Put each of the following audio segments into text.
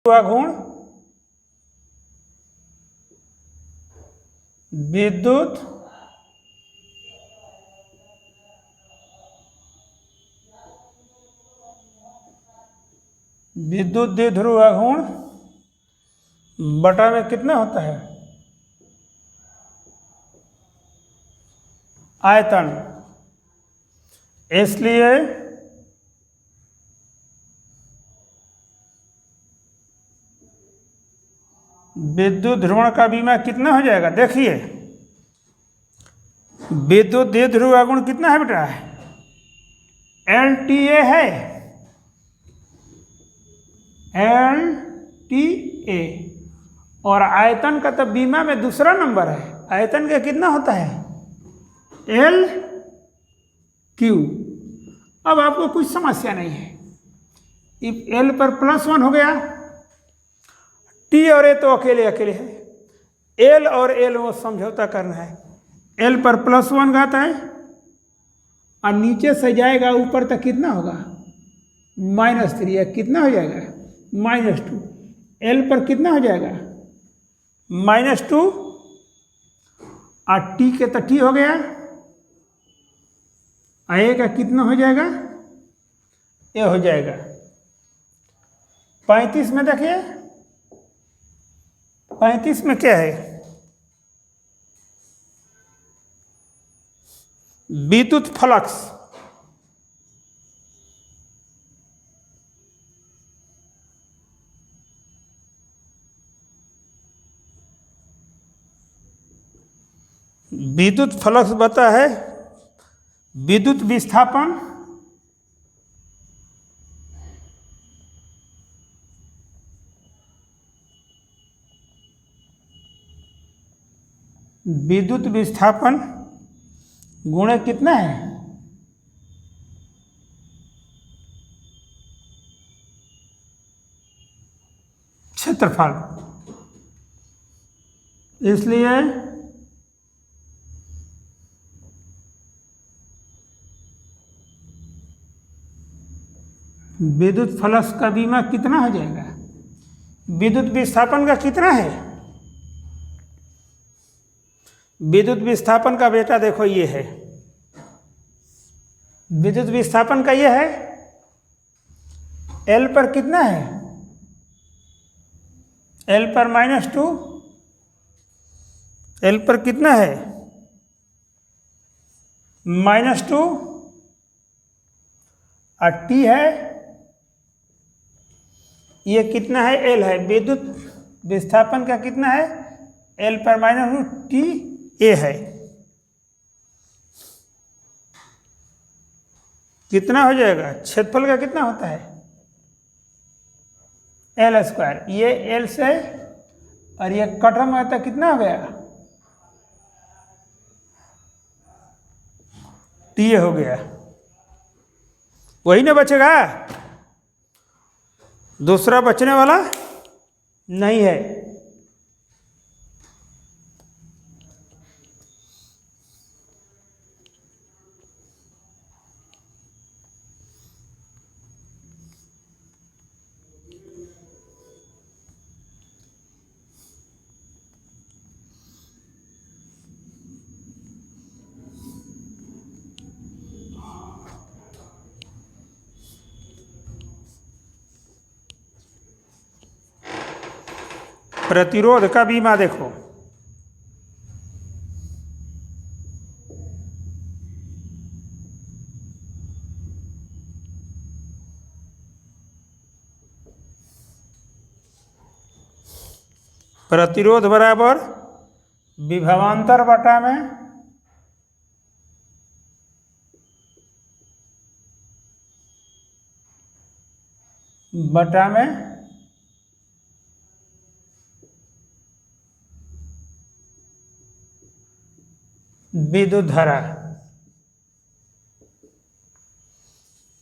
गुण विद्युत द्विध्रुव गुण बटा में कितना होता है आयतन। इसलिए विद्युत ध्रुवण का बीमा कितना हो जाएगा? देखिए विद्युत द्विध्रुव गुण कितना है बेटा? LTA है, LTA। और आयतन का तो बीमा में दूसरा नंबर है। आयतन का कितना होता है? LQ। अब आपको कुछ समस्या नहीं है। L पर +1 हो गया, T और A तो अकेले अकेले है। L और L वो समझौता करना है। L पर +1 घात है और नीचे से जाएगा ऊपर तक कितना होगा? -3। कितना हो जाएगा? -2। L पर कितना हो जाएगा? -2 और T के तो T हो गया। A का कितना हो जाएगा? ये हो जाएगा 35 में। देखिए 35 में क्या है? विद्युत फ्लक्स। विद्युत फ्लक्स बता है विद्युत विस्थापन गुणे कितना है? क्षेत्रफल। इसलिए विद्युत फ्लक्स का बीमा कितना हो जाएगा? विद्युत विस्थापन का कितना है? विद्युत विस्थापन का बेटा देखो ये है, विद्युत विस्थापन का ये है। L पर कितना है? L पर -2। L पर कितना है? -2 और T है, ये कितना है? L है। विद्युत विस्थापन का कितना है? L पर -2 T A है। कितना हो जाएगा? क्षेत्रफल का कितना होता है? L²। ये L से और ये कटम आता कितना हो गया? T A हो गया। वही ना बचेगा, दूसरा बचने वाला नहीं है। प्रतिरोध का बीमा देखो, प्रतिरोध बराबर विभवांतर बटा में विद्युत धारा।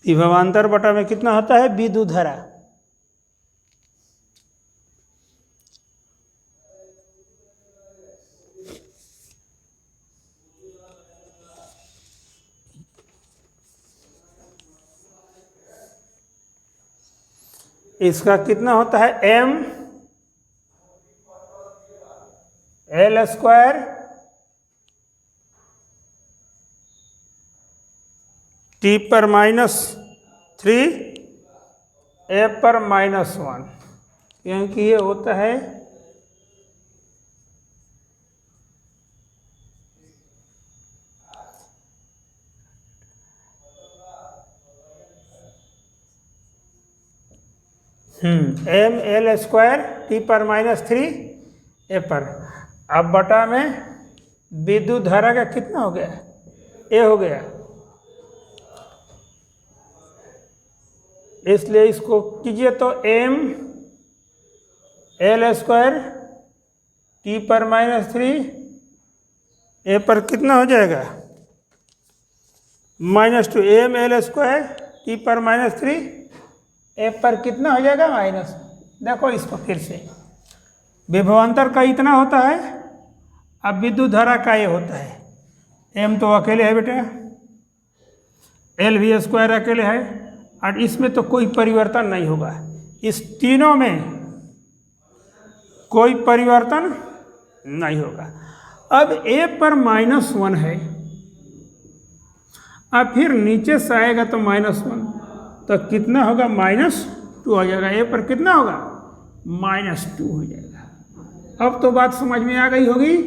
विभवांतर बटा में कितना होता है? विद्युत धारा। इसका कितना होता है m l स्क्वायर t पर -3 a पर -1, क्योंकि ये होता है m l स्क्वायर t पर -3 a पर। अब बटा में विद्युत धारा का कितना हो गया, a हो गया, इसलिए इसको कीजिए तो m l स्क्वायर t पर -3 a पर कितना हो जाएगा, -2 m l स्क्वायर t पर -3 a पर कितना हो जाएगा, माइनस। देखो इसको फिर से, विभवांतर का इतना होता है, अब विद्युत धारा का ये होता है, m तो अकेले है बेटा, l भी स्क्वायर अकेले है, और इसमें तो कोई परिवर्तन नहीं होगा, इस तीनों में कोई परिवर्तन नहीं होगा। अब a पर -1 है, अब फिर नीचे से आएगा तो -1, तो कितना होगा, -2 हो जाएगा, a पर कितना होगा, -2 हो जाएगा। अब तो बात समझ में आ गई होगी।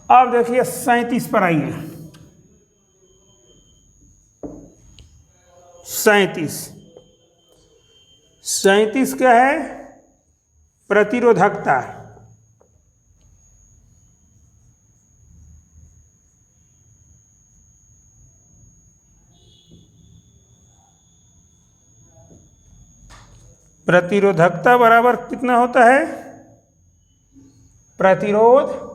अब देखिए 37 पर आइए, 37 क्या है, प्रतिरोधकता। प्रतिरोधकता बराबर कितना होता है, प्रतिरोध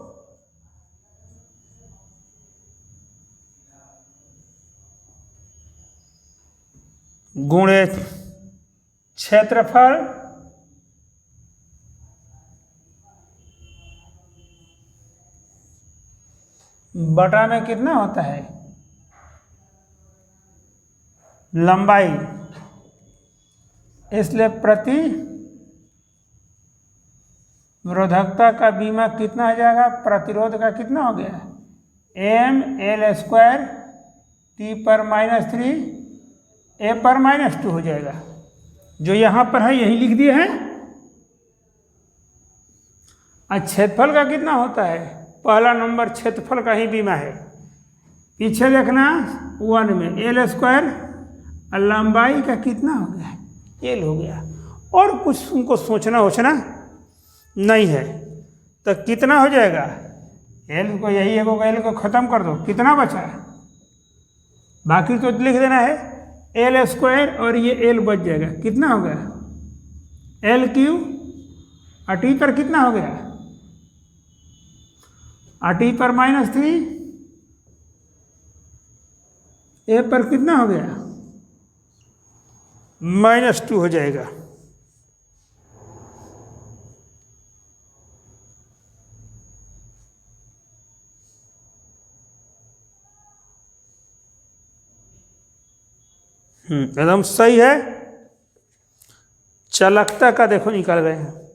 गुणे क्षेत्रफल बटा में कितना होता है, लंबाई। इसलिए प्रतिरोधकता का बीमा कितना हो जाएगा, प्रतिरोध का कितना हो गया, m l स्क्वायर t पर -3 a पर -2 हो जाएगा। जो यहाँ पर है यही लिख दिए हैं। क्षेत्रफल का कितना होता है, पहला नंबर क्षेत्रफल का ही बीमा है, पीछे देखना 1 में l स्क्वायर, लंबाई का कितना हो गया, l हो गया, और कुछ उनको सोचना नहीं है। तो कितना हो जाएगा, l को यही है, l को ख़त्म कर दो, कितना बचा है, बाकी तो लिख देना है l स्क्वायर, और ये l बच जाएगा, कितना हो गया, l3, और t पर कितना हो गया, t पर -3, a पर कितना हो गया, -2 हो जाएगा। एकदम सही है। चालकता का देखो निकाल रहे हैं,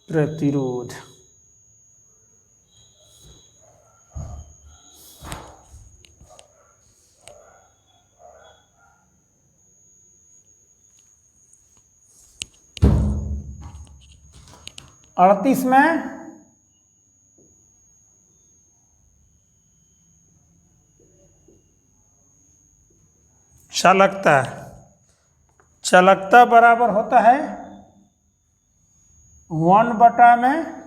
प्रतिरोध अड़तीस में चालकता बराबर होता है 1 बटा में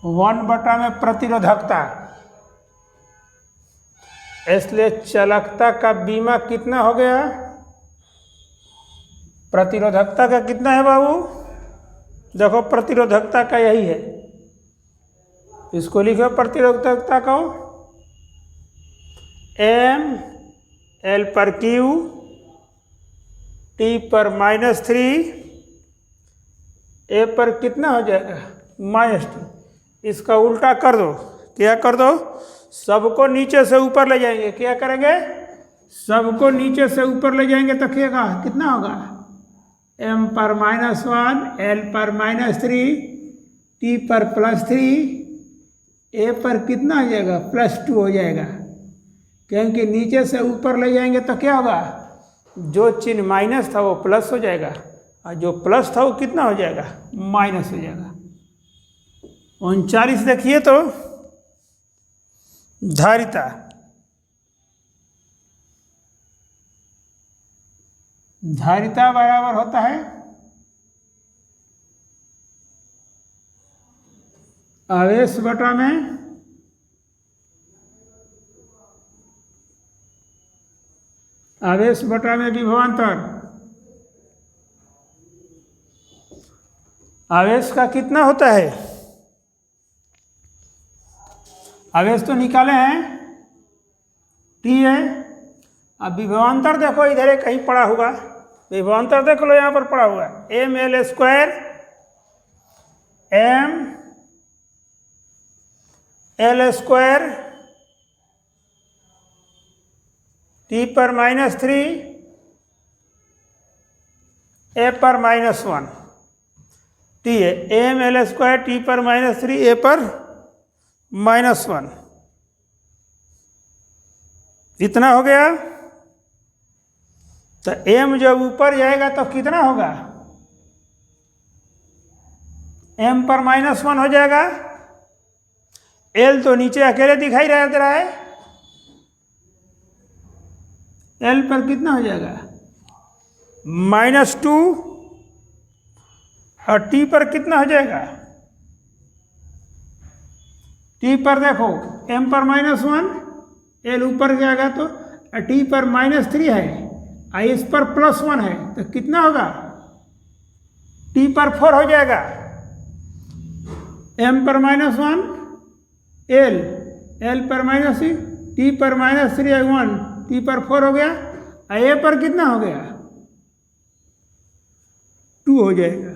1 बटा में प्रतिरोधकता, इसलिए चालकता का बीमा कितना हो गया? प्रतिरोधकता का कितना है बाबू? देखो प्रतिरोधकता का यही है, इसको लिखो प्रतिरोधकता को एम एल पर क्यू टी पर -3 ए पर कितना हो जाएगा? -2। इसका उल्टा कर दो, क्या कर दो? सबको नीचे से ऊपर ले जाएंगे, क्या करेंगे? सबको नीचे से ऊपर ले जाएंगे तो क्या कितना होगा? m पर -1 l पर -3 t पर +3 a पर कितना हो जाएगा? +2 हो जाएगा, क्योंकि नीचे से ऊपर ले जाएंगे तो क्या होगा? जो चिन्ह माइनस था वो प्लस हो जाएगा, और जो प्लस था वो कितना हो जाएगा? माइनस हो जाएगा। 39 देखिए तो धारिता, धारिता बराबर होता है आवेश बटा में आवेश बटा में विभवांतर। आवेश का कितना होता है? आवेश तो निकाले हैं, टी है। अब विभवांतर देखो, इधर है कहीं पड़ा हुआ, विभवांतर देख लो, यहाँ पर पड़ा हुआ है ml² m l² t पर -3 a पर -1 t है, m l² t पर -3 a पर -1, इतना हो गया। तो m जब ऊपर जाएगा तो कितना होगा? m पर -1 हो जाएगा। l तो नीचे अकेले दिखाई दे रहा है, l पर कितना हो जाएगा? -2, और t पर कितना हो जाएगा? t पर देखो m पर -1, l ऊपर जाएगा तो t पर -3 है, इस पर +1 है, तो कितना होगा? t पर 4 हो जाएगा। m पर -1 l पर -3 t पर -3 है 1, t पर 4 हो गया, a पर कितना हो गया? 2 हो जाएगा।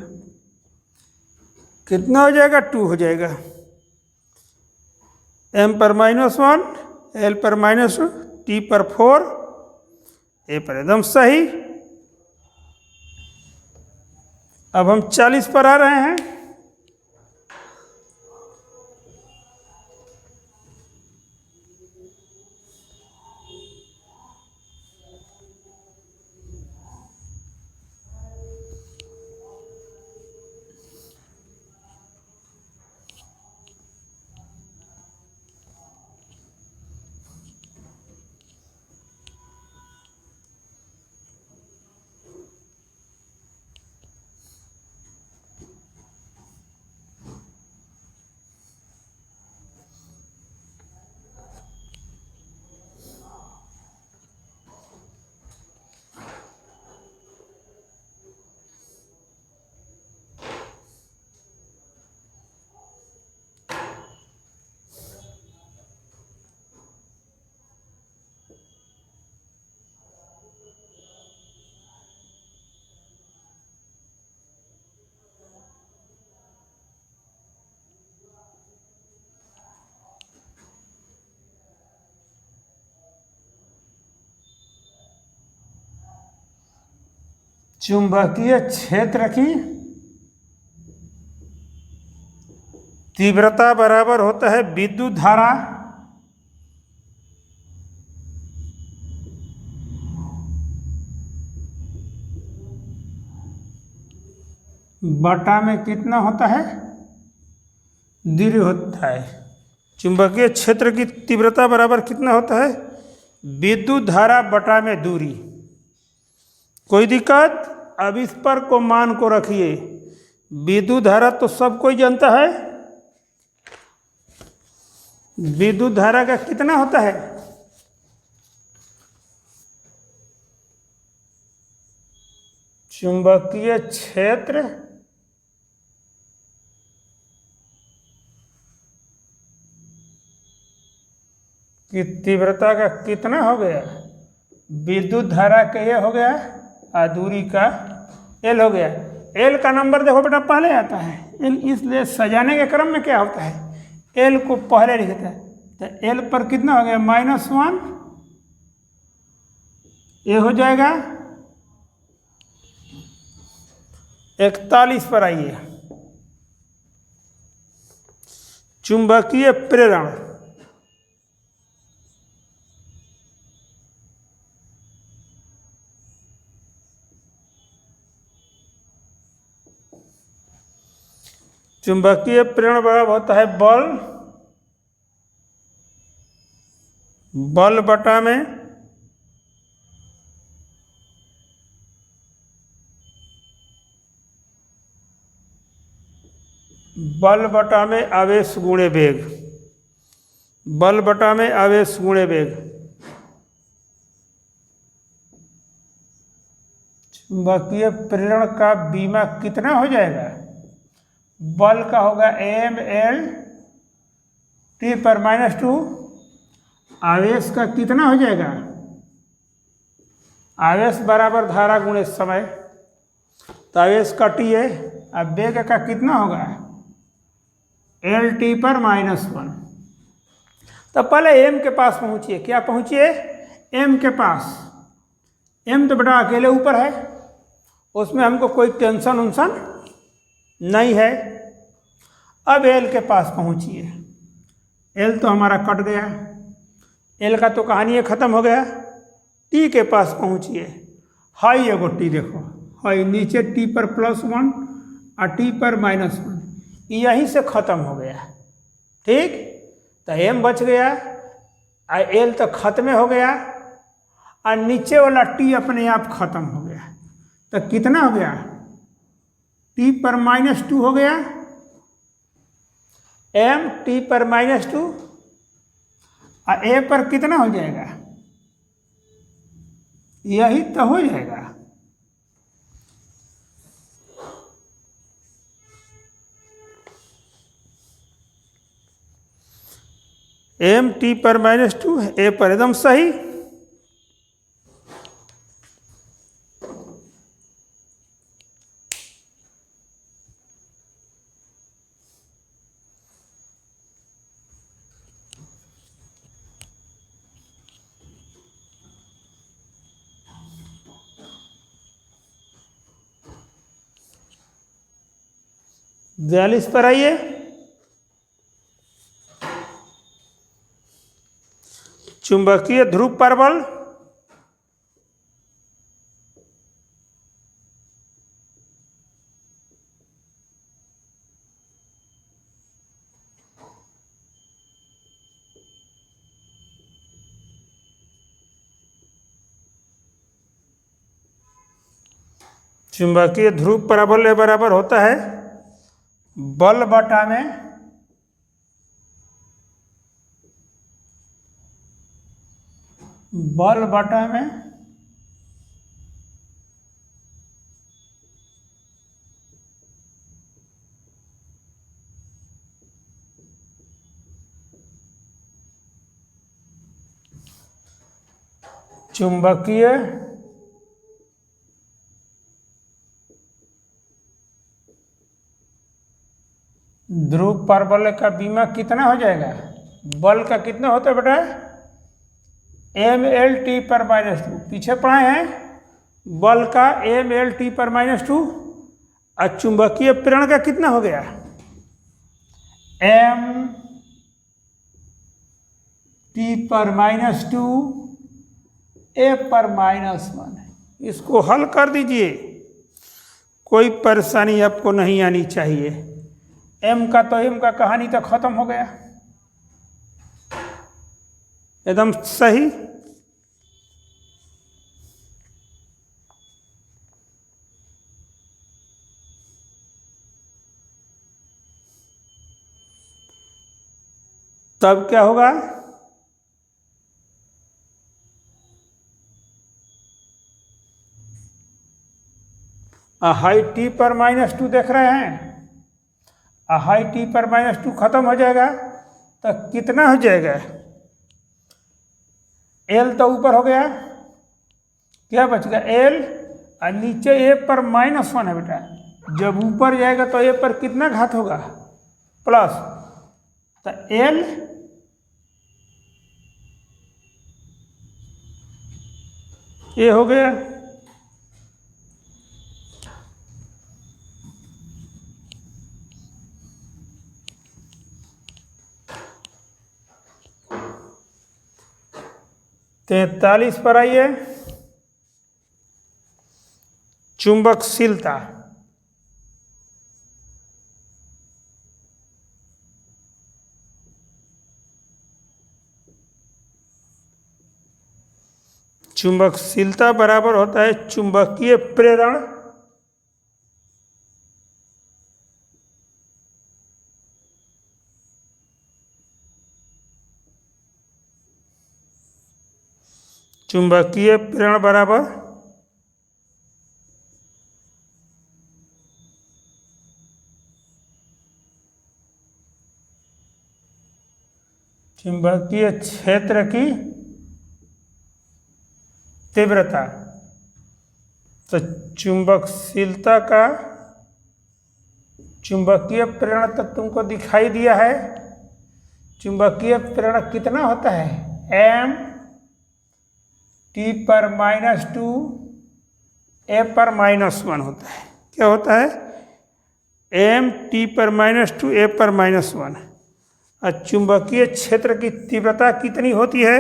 कितना हो जाएगा? 2 हो जाएगा। m पर -1, l पर -2, t पर 4, a पर एकदम सही। अब हम 40 पर आ रहे हैं। चुंबकीय क्षेत्र की तीव्रता बराबर होता है विद्युत धारा बटा में कितना होता है? दूरी होता है। चुंबकीय क्षेत्र की तीव्रता बराबर कितना होता है? विद्युत धारा बटा में दूरी। कोई दिक्कत? अब इस पर को मान को रखिए, विद्युत धारा तो सब कोई जानता है, विद्युत धारा का कितना होता है? चुंबकीय क्षेत्र की तीव्रता का कितना हो गया? विद्युत धारा का ये हो गया और दूरी का एल हो गया। एल का नंबर देखो बेटा पहले आता है एल, इसलिए सजाने के क्रम में क्या होता है एल को पहले लिखता है। तो एल पर कितना हो गया? -1। ये हो जाएगा 41 पर आइए। चुंबकीय प्रेरण चुंबकीय प्रेरण बराबर होता है बल बटा में आवेश गुणे वेग। बल बटा में आवेश गुणे वेग। चुंबकीय प्रेरण का बीमा कितना हो जाएगा? बल का होगा mL t पर -2। आवेश का कितना हो जाएगा? आवेश बराबर धारा गुणे समय। तो आवेश का t है, अब वेग का कितना होगा? LT पर -1। तो पहले m के पास पहुंचिए। क्या पहुंचिए? m के पास। m तो बेटा अकेले ऊपर है, उसमें हमको कोई टेंशन उन्शन नहीं है। अब एल के पास पहुंचिए। एल तो हमारा कट गया, एल का तो कहानी खत्म हो गया। टी के पास पहुंचिए। हाई एगो टी देखो, हाई नीचे टी पर +1 और टी पर -1, यहीं से खत्म हो गया। ठीक, तो एम बच गया और एल तो खत्म हो गया और नीचे वाला टी अपने आप खत्म हो गया। तो कितना हो गया? टी पर -2 हो गया, एम टी पर -2 और ए पर कितना हो जाएगा? यही तो हो जाएगा। एम टी पर -2 ए पर एकदम सही। बयालीस पर आइए। चुंबकीय ध्रुव परबल चुंबकीय ध्रुव परबल बराबर होता है बल बटा में चुंबकीय ध्रुव परबल का बीमा कितना हो जाएगा? बल का कितना होता है बेटा? mL/t पर -2। पीछे पढ़ाए हैं बल का mL/t पर -2 और चुंबकीय प्रेरण का कितना हो गया? m/t पर -2 a पर -1। इसको हल कर दीजिए, कोई परेशानी आपको नहीं आनी चाहिए। एम का कहानी तो खत्म हो गया, एकदम सही। तब क्या होगा, हाई टी पर -2 देख रहे हैं, हाई टी पर -2 खत्म हो जाएगा तो कितना हो जाएगा, एल तो ऊपर हो गया, क्या बच गया एल, और नीचे ए पर -1 है बेटा। जब ऊपर जाएगा तो ए पर कितना घात होगा, प्लस, तो एल ये हो गया। तैंतालीस पर आइए, चुंबकशीलता। चुंबकशीलता बराबर होता है चुंबकीय प्रेरण चुंबकीय प्रेरण बराबर चुंबकीय क्षेत्र की तीव्रता। तो चुंबकशीलता का चुंबकीय प्रेरण तक तुमको दिखाई दिया है। चुंबकीय प्रेरण कितना होता है, m t पर -2 a पर -1 होता है। क्या होता है, m t पर -2 a पर -1। और चुंबकीय क्षेत्र की तीव्रता कितनी होती है,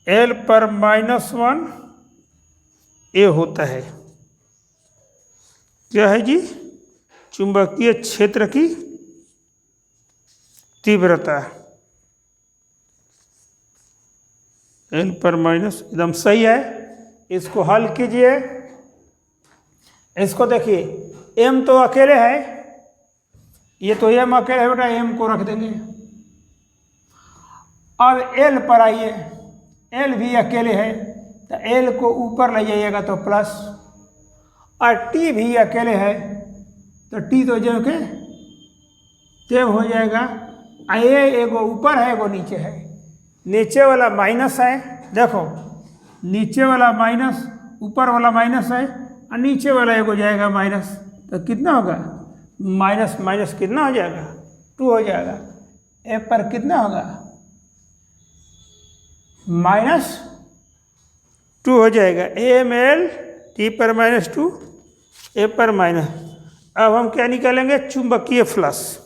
L पर -1 a होता है। क्या है जी, चुंबकीय क्षेत्र की तीव्रता L पर माइनस, एकदम सही है। इसको हल कीजिए, इसको देखिए m तो अकेले है, ये तो m अकेले है बेटा, m को रख देंगे। अब L पर आइए, L भी अकेले है तो L को ऊपर ले जाइएगा तो प्लस, और T भी अकेले है तो T तो जो के जब हो जाएगा, ये एगो ऊपर है एगो नीचे है, नीचे वाला माइनस है, देखो नीचे वाला माइनस, ऊपर वाला माइनस है, और नीचे वाला एगो जाएगा माइनस, तो कितना होगा, माइनस माइनस कितना हो जाएगा, 2 हो जाएगा। ए पर कितना होगा, -2 हो जाएगा। AML T पर -2 A पर माइनस। अब हम क्या निकालेंगे, चुंबकीय फ्लक्स।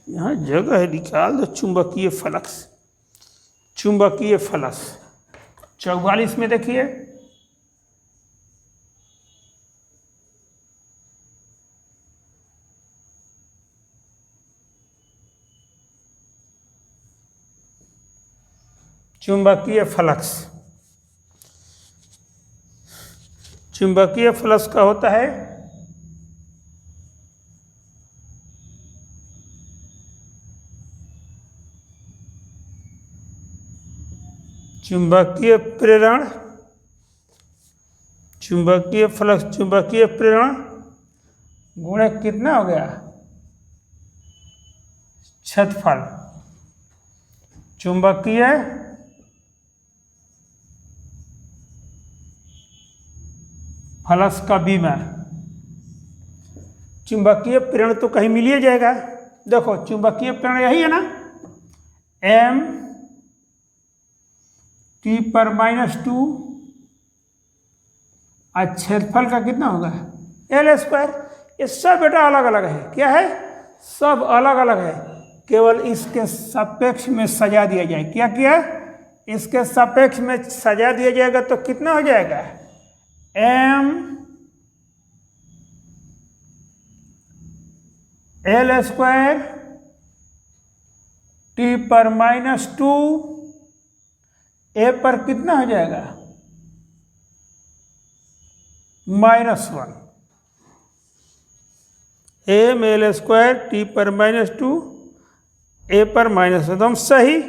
यहाँ जगह है, निकाल दो चुंबकीय फ्लक्स। चुंबकीय फ्लक्स 44 में देखिए, चुंबकीय फ्लक्स, चुंबकीय फ्लक्स का होता है चुंबकीय प्रेरण, चुंबकीय फ्लक्स, चुंबकीय प्रेरण गुणे कितना हो गया, क्षेत्रफल। चुंबकीय फ्लक्स का बीमा, चुंबकीय प्रेरण तो कहीं मिल ही जाएगा। देखो चुंबकीय प्रेरण यही है ना, m t पर -2, और क्षेत्रफल का कितना होगा, L²। ये सब बेटा अलग अलग है, क्या है, सब अलग अलग है, केवल इसके सापेक्ष में सजा दिया जाए। क्या किया, इसके सापेक्ष में सजा दिया जाएगा तो कितना हो जाएगा, m L² T पर -2 A पर कितना हो जाएगा, -1 एम एल स्क्वायर टी पर -2 ए पर -1 एकदम सही।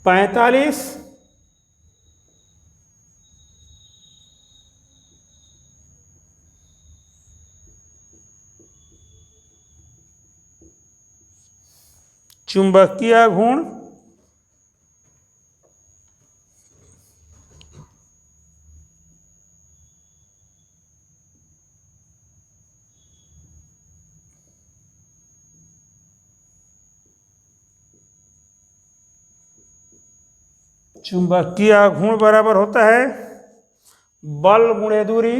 पैंतालीस चुंबकीय घूर्ण चुंबकीय घूर्ण बराबर होता है बल गुणे दूरी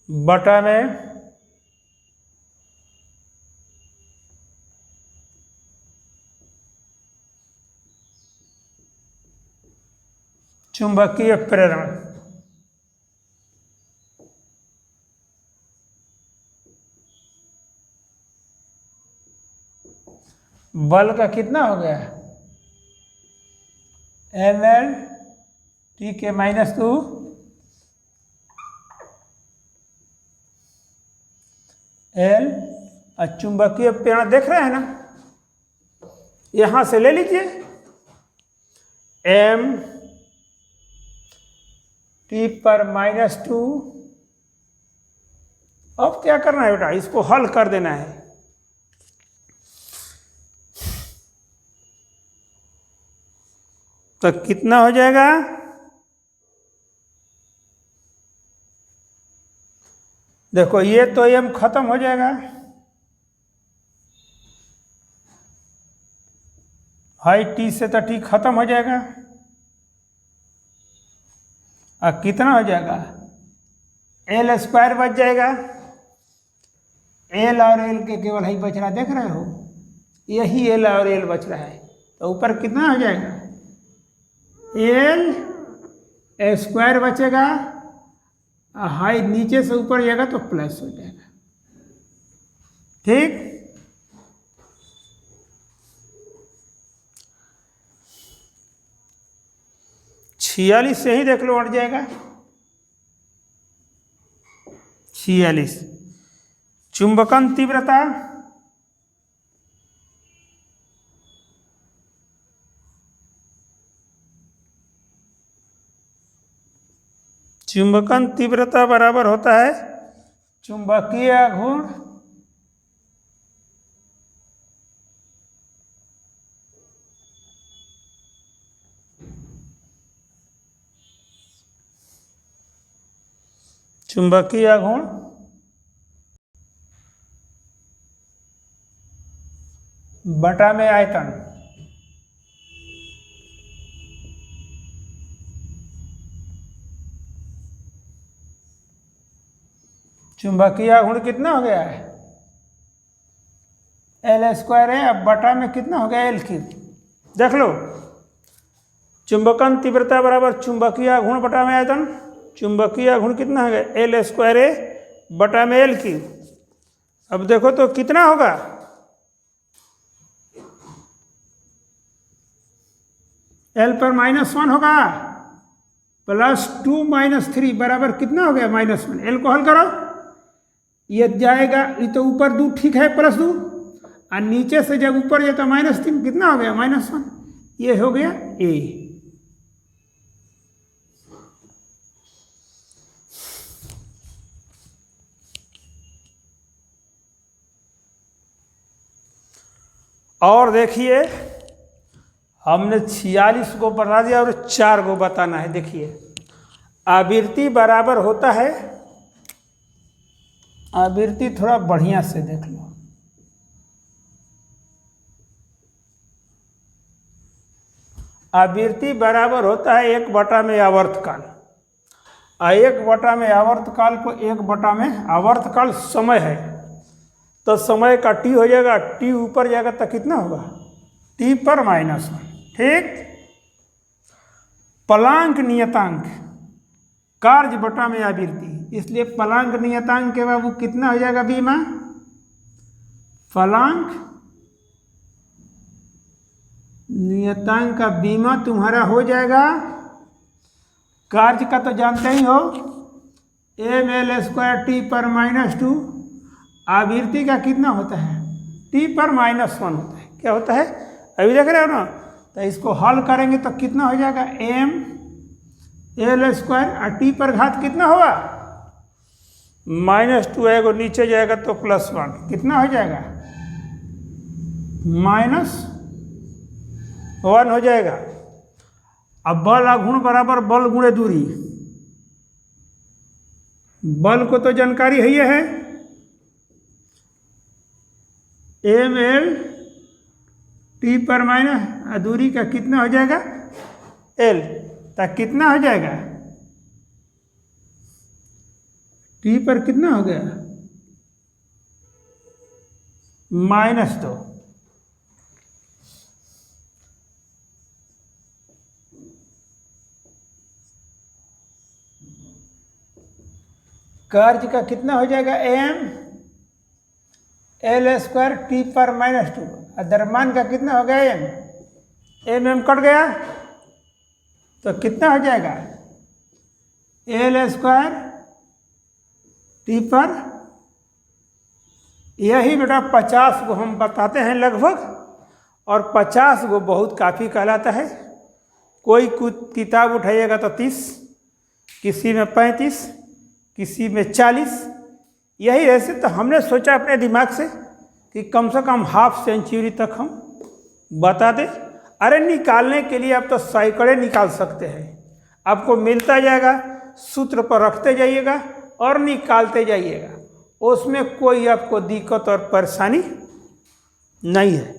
बटा में चुंबकीय प्रेरण। बल का कितना हो गया ml t के -2 l। और चुंबकीय प्रेरण देख रहे हैं ना, यहां से ले लीजिए m t पर -2। अब क्या करना है बेटा, इसको हल कर देना है। तो कितना हो जाएगा, देखो ये तो m खत्म हो जाएगा, हाई t से तो t खत्म हो जाएगा। और कितना हो जाएगा, l स्क्वायर बच जाएगा। l और l के केवल ही बच रहा, देख रहे हो, यही l और l बच रहा है। तो ऊपर कितना हो जाएगा, l स्क्वायर बचेगा, हाई नीचे से ऊपर जाएगा तो प्लस हो जाएगा। ठीक, छियालीस से ही देख लो अट जाएगा। 46 चुंबकन तीव्रता बराबर होता है चुंबकीय घूर्ण बटा में आयतन। चुंबकीय गुण कितना हो गया है, l स्क्वायर है। अब बटा में कितना हो गया, l क्यूब। देख लो, चुंबकन तीव्रता बराबर चुंबकीय गुण बटा में आयतन। चुंबकीय गुण कितना हो गया, l स्क्वायर है बटा में l क्यूब। अब देखो तो कितना होगा, l पर -1 होगा, +2 - 3 बराबर कितना हो गया, -1। l को हल करो, ये जाएगा, ये तो ऊपर 2 ठीक है, +2, और नीचे से जब ऊपर जाए तो -3, कितना हो गया, -1। ये हो गया a। और देखिए, हमने 46 को बता दिया और 4 को बताना है। देखिए, आवृत्ति बराबर होता है, आवृत्ति थोड़ा बढ़िया से देख लो, आवृत्ति बराबर होता है 1 बटा में आवर्तकाल। 1 बटा में आवर्तकाल को 1 बटा में आवर्तकाल समय है, तो समय का t हो जाएगा, t ऊपर जाएगा तो कितना होगा, t पर -1। ठीक, प्लांक नियतांक कार्य बटा में आवृत्ति, इसलिए फलांक नियतांक के बाबू कितना हो जाएगा बीमा? फलांक नियतांक का बीमा तुम्हारा हो जाएगा, कार्य का तो जानते ही हो, ml² t/-2। आवृत्ति का कितना होता है? t/-1 होता है। क्या होता है? अभी देख रहे हो ना, तो इसको हल करेंगे तो कितना हो जाएगा? ml² और t पर घात कितना होगा? -2 आएगा, नीचे जाएगा तो +1, कितना हो जाएगा? -1 हो जाएगा। अब बल आघूर्ण बराबर बल गुणे दूरी, बल को तो जानकारी है ml t/- दूरी का कितना हो जाएगा? l, तक कितना हो जाएगा? t पर कितना हो गया? -2। कार्य का कितना हो जाएगा? ml² t/-2। और द्रव्यमान का कितना हो गया? m कट गया तो कितना हो जाएगा? l² t पर, यही बेटा 50 को हम बताते हैं लगभग, और 50 को बहुत काफ़ी कहलाता है। कोई किताब उठाइएगा तो 30, किसी में 35, किसी में 40, यही ऐसे। तो हमने सोचा अपने दिमाग से कि कम से कम हाफ सेंचुरी तक हम बता दें। अरे निकालने के लिए आप तो सैकड़े निकाल सकते हैं, आपको मिलता जाएगा, सूत्र पर रखते जाइएगा और निकालते जाइएगा, उसमें कोई आपको दिक्कत और परेशानी नहीं है।